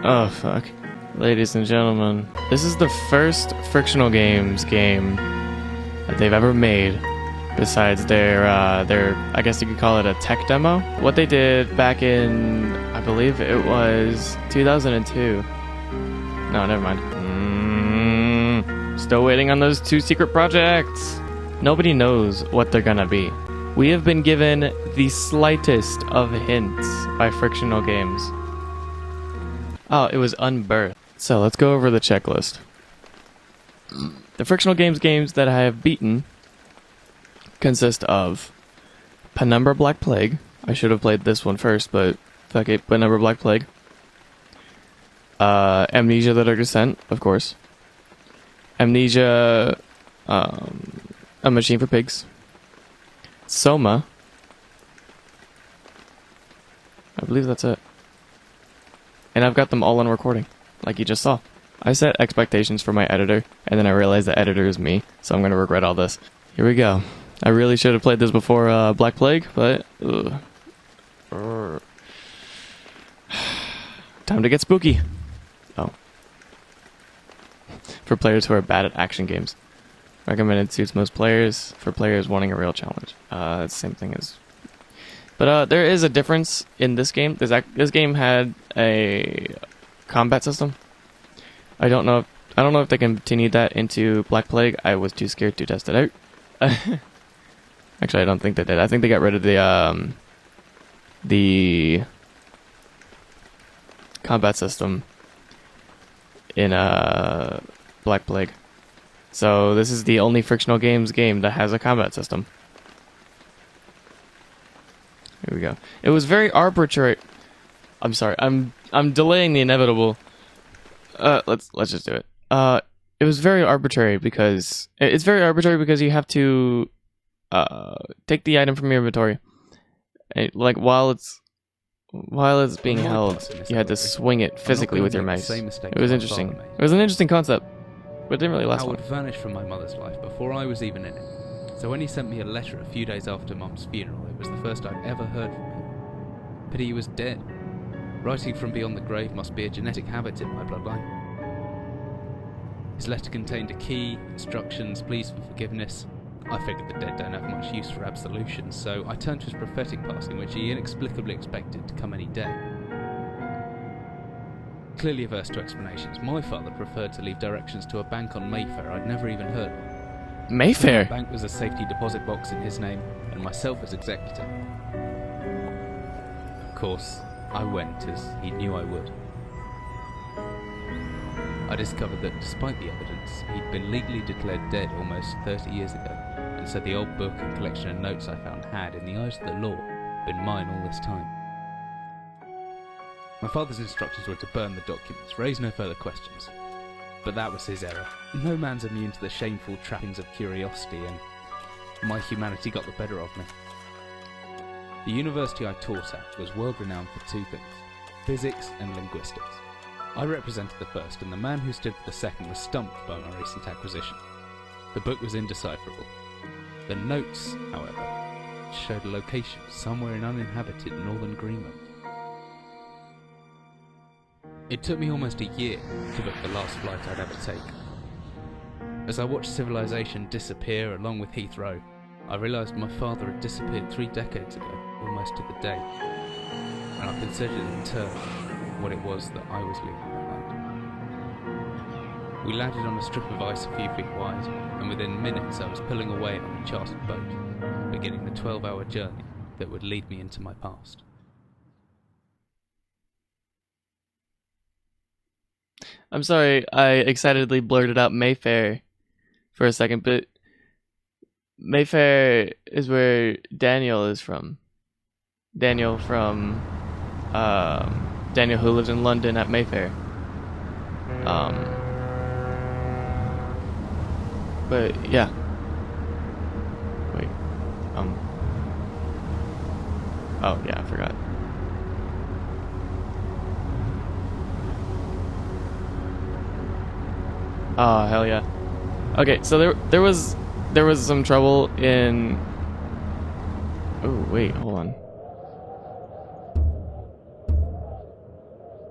Oh fuck. Ladies and gentlemen, this is the first Frictional Games game that they've ever made besides their I guess you could call it a tech demo. What they did back in, I believe it was 2002. No, never mind. Still waiting on those 2 secret projects. Nobody knows what they're gonna be. We have been given the slightest of hints by Frictional Games. Oh, it was Unbirthed. So let's go over the checklist. The Frictional Games games that I have beaten consist of Penumbra Black Plague. I should have played this one first, but fuck it, Penumbra Black Plague. Amnesia: The Dark Descent, of course. Amnesia, A Machine for Pigs. Soma. I believe that's it. And I've got them all on recording, like you just saw. I set expectations for my editor, and then I realized the editor is me, so I'm going to regret all this. Here we go. I really should have played this before Black Plague, but... Time to get spooky. Oh. For players who are bad at action games. Recommended suits most players, for players wanting a real challenge. It's the same thing as... But there is a difference in this game. This game had a combat system. I don't know if they continued that into Black Plague. I was too scared to test it out. Actually, I don't think they did. I think they got rid of the combat system in Black Plague. So this is the only Frictional Games game that has a combat system. Here we go. It was very arbitrary. I'm sorry. I'm delaying the inevitable. Let's just do it. It was very arbitrary because you have to take the item from your inventory. And, like while it's being held, you had to swing it physically with your mouse. It was interesting. It was an interesting concept, but it didn't really last long. Howard vanished from my mother's life before I was even in it. So when he sent me a letter a few days after Mum's funeral, it was the first I'd ever heard from him. Pity he was dead. Writing from beyond the grave must be a genetic habit in my bloodline. His letter contained a key, instructions, pleas for forgiveness. I figured the dead don't have much use for absolution, so I turned to his prophetic passing, which he inexplicably expected to come any day. Clearly averse to explanations, my father preferred to leave directions to a bank on Mayfair I'd never even heard of. Mayfair? The bank was a safety deposit box in his name, and myself as executor. Of course, I went as he knew I would. I discovered that despite the evidence, he'd been legally declared dead almost 30 years ago, and so the old book and collection of notes I found had, in the eyes of the law, been mine all this time. My father's instructions were to burn the documents, raise no further questions. But that was his error. No man's immune to the shameful trappings of curiosity, and my humanity got the better of me. The university I taught at was world renowned for 2 things: physics and linguistics. I represented the first, and the man who stood for the second was stumped by my recent acquisition. The book was indecipherable. The notes, however, showed a location somewhere in uninhabited northern Greenland. It took me almost a year to book the last flight I'd ever take. As I watched civilization disappear along with Heathrow, I realised my father had disappeared 3 decades ago, almost to the day, and I considered in turn what it was that I was leaving behind. We landed on a strip of ice a few feet wide, and within minutes I was pulling away on a chartered boat, beginning the 12-hour journey that would lead me into my past. I'm sorry, I excitedly blurted out Mayfair for a second, but Mayfair is where Daniel is from. Daniel from, Daniel who lives in London at Mayfair. But yeah. Wait, oh yeah, I forgot. Oh hell yeah. Okay, so there was some trouble in. Oh wait, hold on.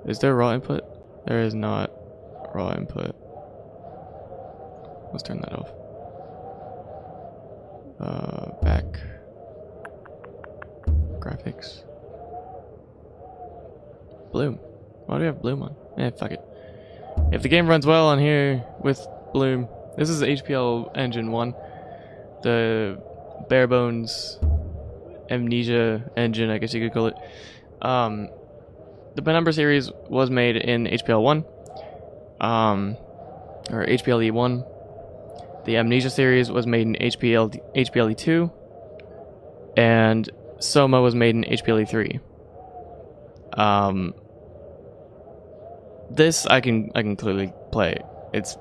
Is there raw input? There is not raw input. Let's turn that off. Back. Graphics. Bloom. Why do we have Bloom on? Eh, fuck it. If the game runs well on here with Bloom, this is HPL Engine 1. The bare bones amnesia engine, I guess you could call it. The Penumbra series was made in HPL 1. Or HPLE 1. The Amnesia series was made in HPLE 2. And Soma was made in HPLE 3. This I can clearly play. It's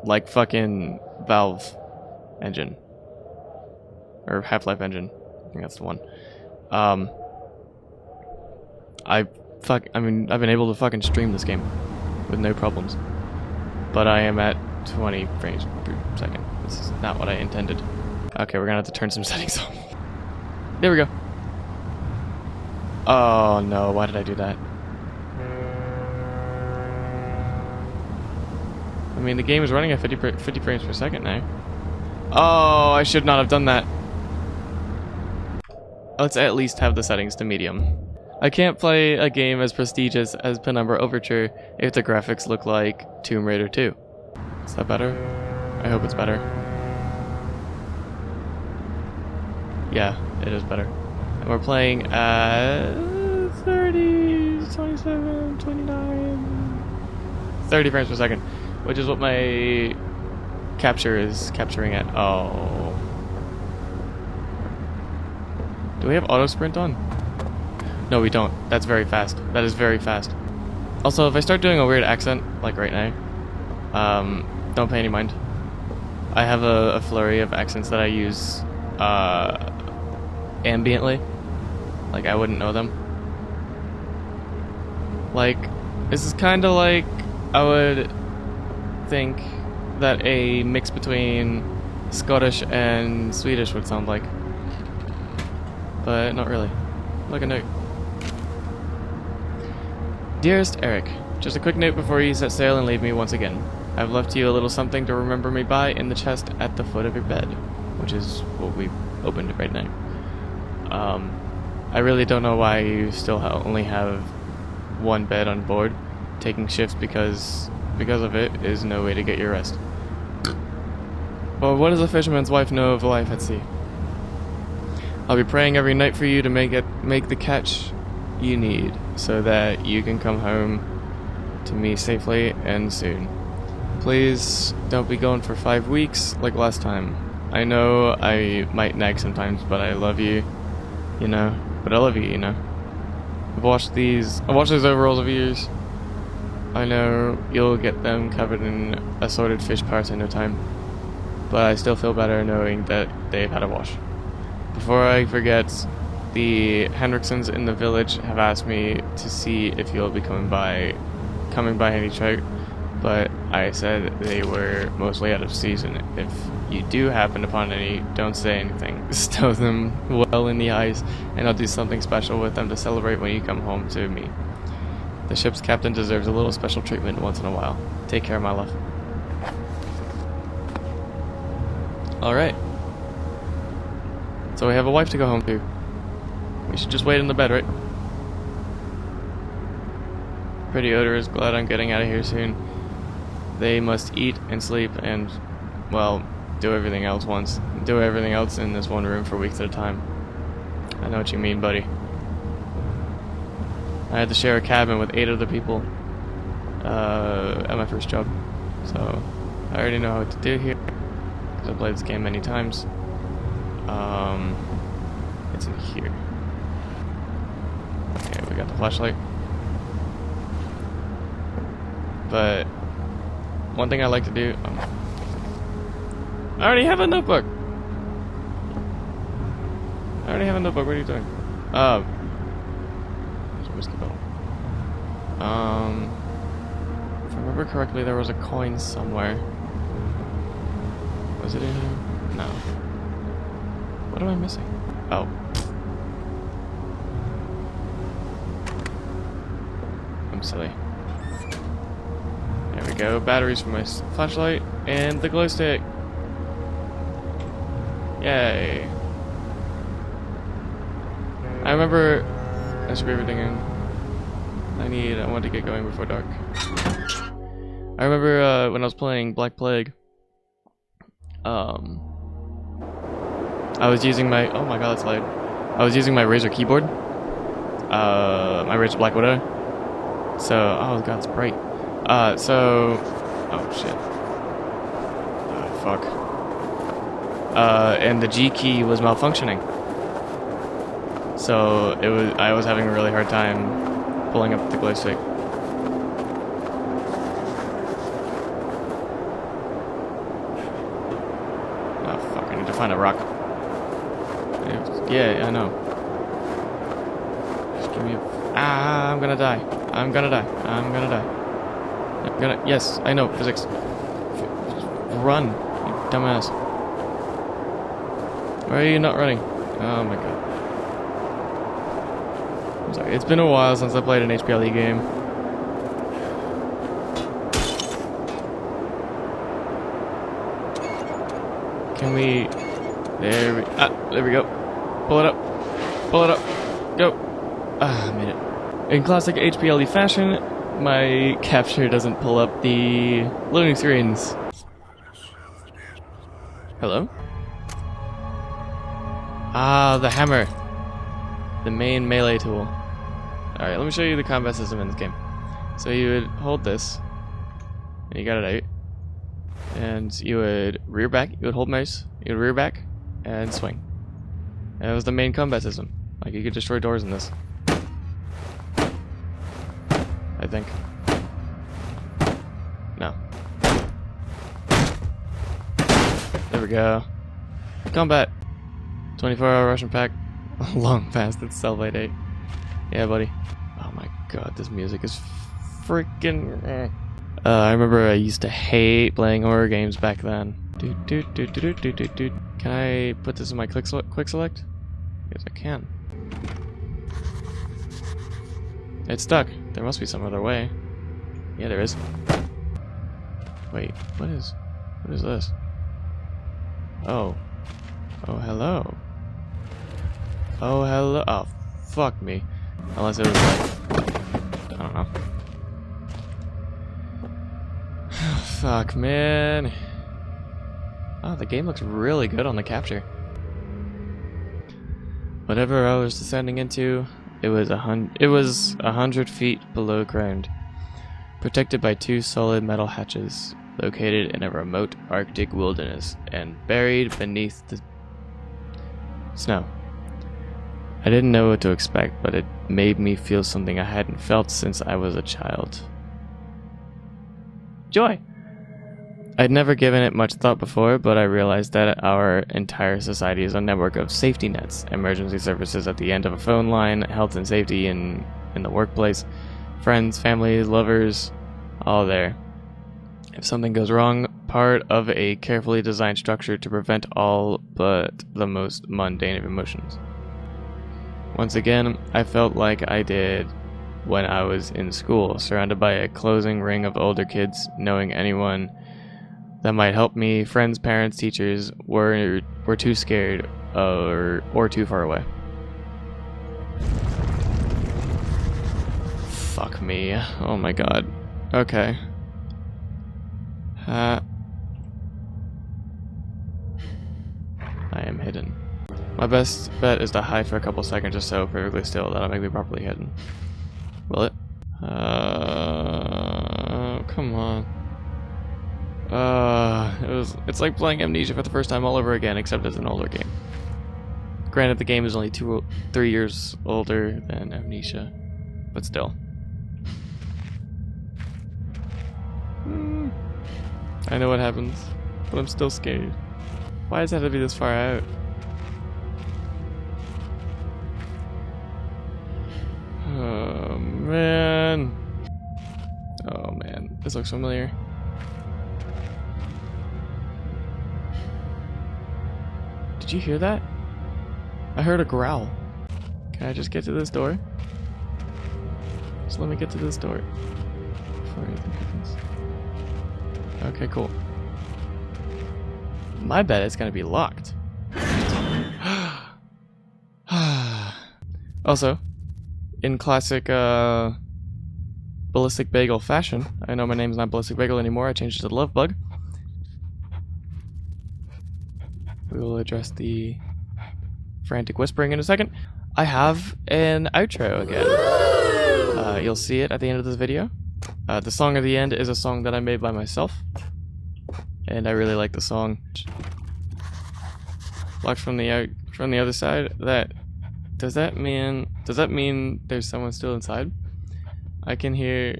like fucking Valve engine. Or Half-Life engine. I think that's the one. I've been able to fucking stream this game with no problems. But I am at 20 frames per second. This is not what I intended. Okay, we're gonna have to turn some settings on. There we go. Oh no, why did I do that? I mean, the game is running at 50 frames per second now. Oh, I should not have done that. Let's at least have the settings to medium. I can't play a game as prestigious as Penumbra Overture if the graphics look like Tomb Raider 2. Is that better? I hope it's better. Yeah, it is better. And we're playing at 30, 27, 29, 30 frames per second, which is what my capture is capturing at. Oh. Do we have auto sprint on? No, we don't. That's very fast. That is very fast. Also, if I start doing a weird accent, like right now, don't pay any mind. I have a flurry of accents that I use ambiently. Like, I wouldn't know them. Like, this is kind of like I would think that a mix between Scottish and Swedish would sound like. But not really. Like a note. Dearest Eric, just a quick note before you set sail and leave me once again. I've left you a little something to remember me by in the chest at the foot of your bed, which is what we opened right now. I really don't know why you still only have one bed on board. Taking shifts because of it is no way to get your rest. Well, what does a fisherman's wife know of life at sea? I'll be praying every night for you to make the catch you need, so that you can come home to me safely and soon. Please don't be going for 5 weeks like last time. I know I might nag sometimes, but I love you, you know. But I love you, you know. I've watched these overalls of yours. I know you'll get them covered in assorted fish parts in no time, but I still feel better knowing that they've had a wash. Before I forget, the Henriksons in the village have asked me to see if you'll be coming by any trout, but I said they were mostly out of season. If you do happen upon any, don't say anything. Stow them well in the eyes, and I'll do something special with them to celebrate when you come home to me. The ship's captain deserves a little special treatment once in a while. Take care, my love. Alright. So we have a wife to go home to. We should just wait in the bed, right? Pretty Odor is glad I'm getting out of here soon. They must eat and sleep and, well, do everything else in this one room for weeks at a time. I know what you mean, buddy. I had to share a cabin with 8 other people at my first job, so I already know what to do here because I've played this game many times. It's in here. Okay, we got the flashlight. But one thing I like to do. I already have a notebook. What are you doing? There's a whiskey bottle. If I remember correctly, there was a coin somewhere. Was it in here? No. What am I missing? Oh. I'm silly. go. Batteries for my flashlight and the glow stick. Yay. I remember... That should be everything in. I want to get going before dark. I remember when I was playing Black Plague, I was using my... Oh my god, that's loud. I was using my Razer keyboard. My Razer Black Widow. So... Oh god, it's bright. Oh shit. Oh fuck. And the G key was malfunctioning. So I was having a really hard time pulling up the glow stick. Oh fuck, I need to find a rock. Yeah, I know. Just give me a... I'm gonna die. I'm gonna die. I'm gonna die. Yes, I know, physics. Run, you dumbass. Why are you not running? Oh my god. I'm sorry, it's been a while since I played an HPLE game. Can we... There we go. Pull it up. Pull it up. Go. I made it. In classic HPLE fashion, my capture doesn't pull up the loading screens. Hello? Ah, the hammer. The main melee tool. Alright, let me show you the combat system in this game. So you would hold this, and you got it out, and you would rear back, you would hold mouse, you would rear back, and swing. And that was the main combat system. Like, you could destroy doors in this. I think. No. There we go. Combat! 24-hour Russian pack. Long past its sell-by date. Yeah, buddy. Oh my god, this music is freaking... I remember I used to hate playing horror games back then. Can I put this in my quick select? Yes, I can. It's stuck. There must be some other way. Yeah, there is. Wait, what is this? Oh. Oh, hello. Oh, hello. Oh, fuck me. Unless it was like... I don't know. Fuck, man. Oh, the game looks really good on the capture. Whatever I was descending into, it was 100 feet below ground, protected by 2 solid metal hatches, located in a remote Arctic wilderness, and buried beneath the snow. I didn't know what to expect, but it made me feel something I hadn't felt since I was a child. Joy! I'd never given it much thought before, but I realized that our entire society is a network of safety nets, emergency services at the end of a phone line, health and safety in the workplace, friends, family, lovers, all there. If something goes wrong, part of a carefully designed structure to prevent all but the most mundane of emotions. Once again, I felt like I did when I was in school, surrounded by a closing ring of older kids, knowing anyone that might help me, friends, parents, teachers, were too scared or too far away. Fuck me. Oh my god. Okay. I am hidden. My best bet is to hide for a couple seconds or so perfectly still. That'll make me properly hidden. Will it? Come on. It's like playing Amnesia for the first time all over again, except it's an older game. Granted, the game is only 3 years older than Amnesia, but still. I know what happens, but I'm still scared. Why does it have to be this far out? Oh man. Oh man, this looks familiar. Did you hear that? I heard a growl. Can I just get to this door? Just let me get to this door before anything happens. Okay, cool. My bet it's gonna be locked. Also, in classic Ballistic Bagel fashion, I know my name's not Ballistic Bagel anymore, I changed it to Love Bug. We will address the frantic whispering in a second. I have an outro again. You'll see it at the end of this video. The song at the end is a song that I made by myself, and I really like the song. Locked from the other side. Does that mean there's someone still inside? I can hear.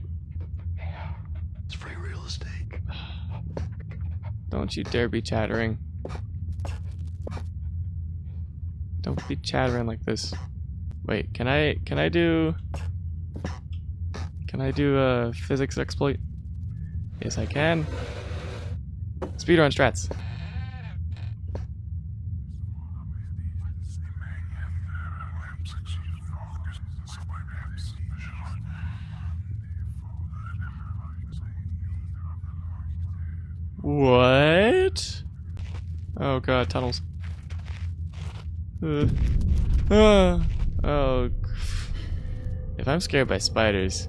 It's free real estate. Don't you dare be chattering. Don't be chattering like this. Wait, can I do a physics exploit? Yes, I can. Speedrun strats. What? Oh god, tunnels. Oh. If I'm scared by spiders,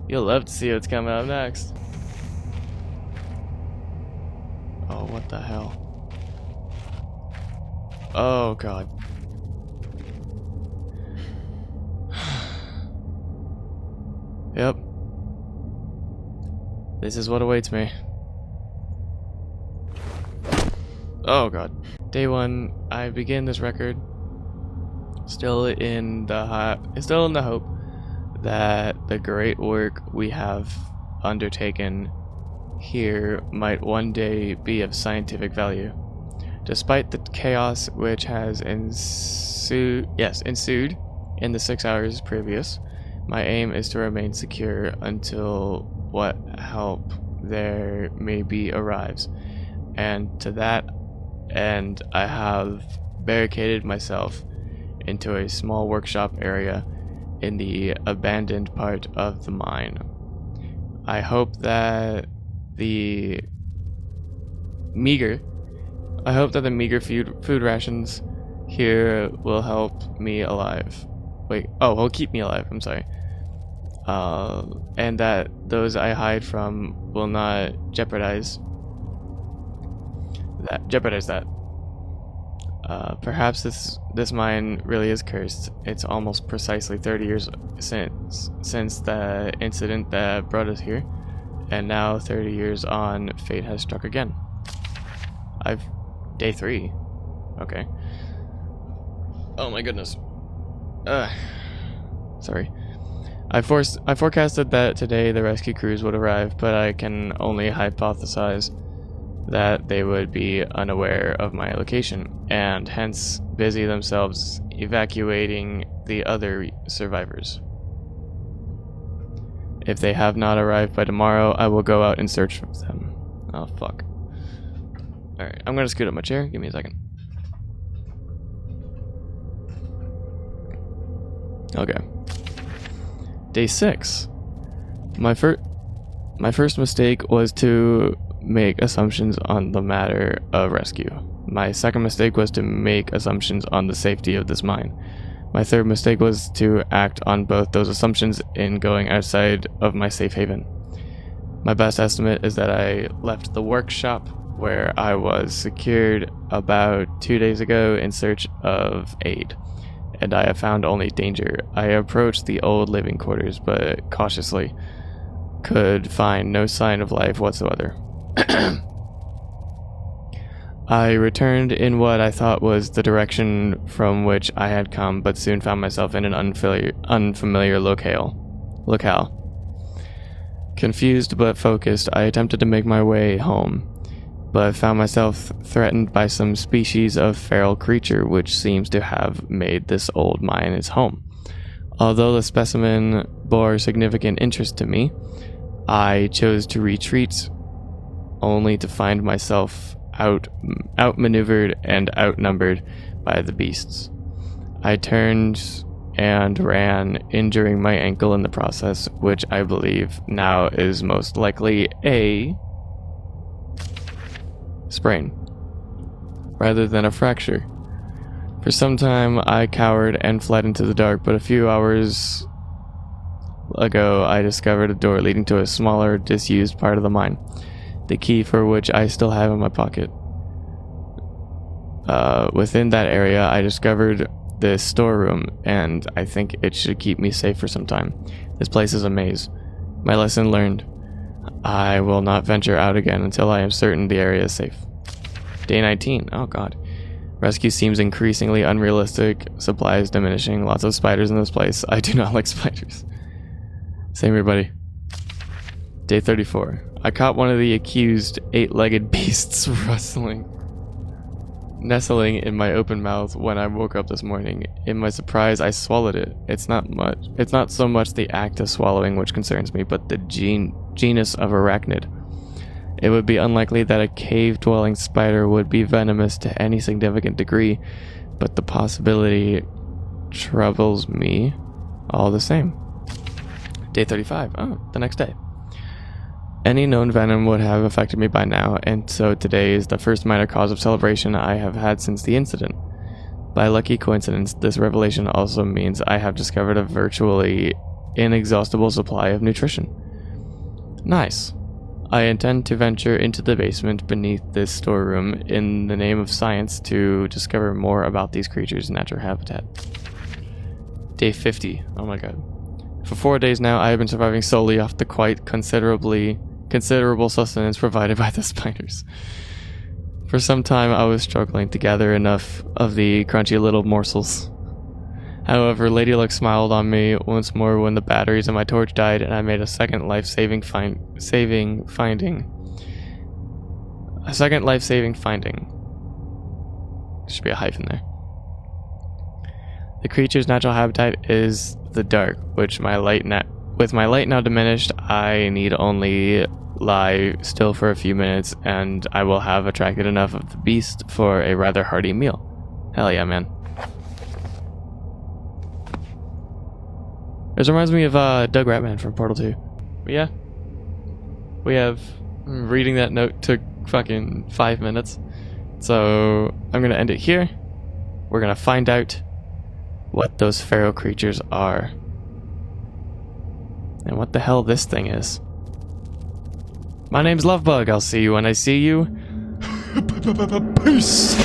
you'll love to see what's coming up next. Oh, what the hell? Oh god. Yep. This is what awaits me. Oh god. Day 1, I begin this record still in the hope that the great work we have undertaken here might one day be of scientific value. Despite the chaos which has ensued in the 6 hours previous, my aim is to remain secure until what help there may be arrives, and to that end I have barricaded myself into a small workshop area in the abandoned part of the mine. I hope that the meager food rations here will help me alive. Will keep me alive, I'm sorry. And that those I hide from will not jeopardize that. Perhaps this mine really is cursed. It's almost precisely 30 years since the incident that brought us here, and now 30 years on, fate has struck again. Day 3. Okay. Oh my goodness. Sorry. I forecasted that today the rescue crews would arrive, but I can only hypothesize that they would be unaware of my location, and hence busy themselves evacuating the other survivors. If they have not arrived by tomorrow, I will go out and search for them. Oh, fuck. Alright, I'm gonna scoot up my chair. Give me a second. Okay. Day 6. My first mistake was to make assumptions on the matter of rescue. My second mistake was to make assumptions on the safety of this mine. My third mistake was to act on both those assumptions in going outside of my safe haven. My best estimate is that I left the workshop where I was secured about 2 days ago in search of aid, and I have found only danger. I approached the old living quarters, but cautiously, could find no sign of life whatsoever. I returned in what I thought was the direction from which I had come, but soon found myself in an unfamiliar locale. Confused but focused, I attempted to make my way home, but found myself threatened by some species of feral creature which seems to have made this old mine its home. Although the specimen bore significant interest to me, I chose to retreat, only to find myself outmaneuvered and outnumbered by the beasts. I turned and ran, injuring my ankle in the process, which I believe now is most likely a sprain, rather than a fracture. For some time, I cowered and fled into the dark, but a few hours ago, I discovered a door leading to a smaller, disused part of the mine, the key for which I still have in my pocket. Within that area, I discovered this storeroom, and I think it should keep me safe for some time. This place is a maze. My lesson learned. I will not venture out again until I am certain the area is safe. Day 19. Oh god. Rescue seems increasingly unrealistic. Supplies diminishing. Lots of spiders in this place. I do not like spiders. Same here, buddy. Day 34. I caught one of the accused 8-legged beasts nestling in my open mouth when I woke up this morning. In my surprise, I swallowed it. It's not so much the act of swallowing which concerns me, but the genus of arachnid. It would be unlikely that a cave-dwelling spider would be venomous to any significant degree, but the possibility troubles me all the same. Day 35. Oh, the next day. Any known venom would have affected me by now, and so today is the first minor cause of celebration I have had since the incident. By lucky coincidence, this revelation also means I have discovered a virtually inexhaustible supply of nutrition. Nice. I intend to venture into the basement beneath this storeroom in the name of science to discover more about these creatures' natural habitat. Day 50. Oh my god. For 4 days now, I have been surviving solely off the quite considerable sustenance provided by the spiders. For some time, I was struggling to gather enough of the crunchy little morsels. However, Lady Luck smiled on me once more when the batteries in my torch died, and I made a second life-saving finding. Should be a hyphen there. The creature's natural habitat is the dark, with my light now diminished, I need only lie still for a few minutes, and I will have attracted enough of the beast for a rather hearty meal. Hell yeah, man. This reminds me of Doug Ratman from Portal 2. But yeah, reading that note took fucking 5 minutes, so I'm gonna end it here. We're gonna find out what those feral creatures are and what the hell this thing is. My name's Lovebug. I'll see you when I see you. Peace.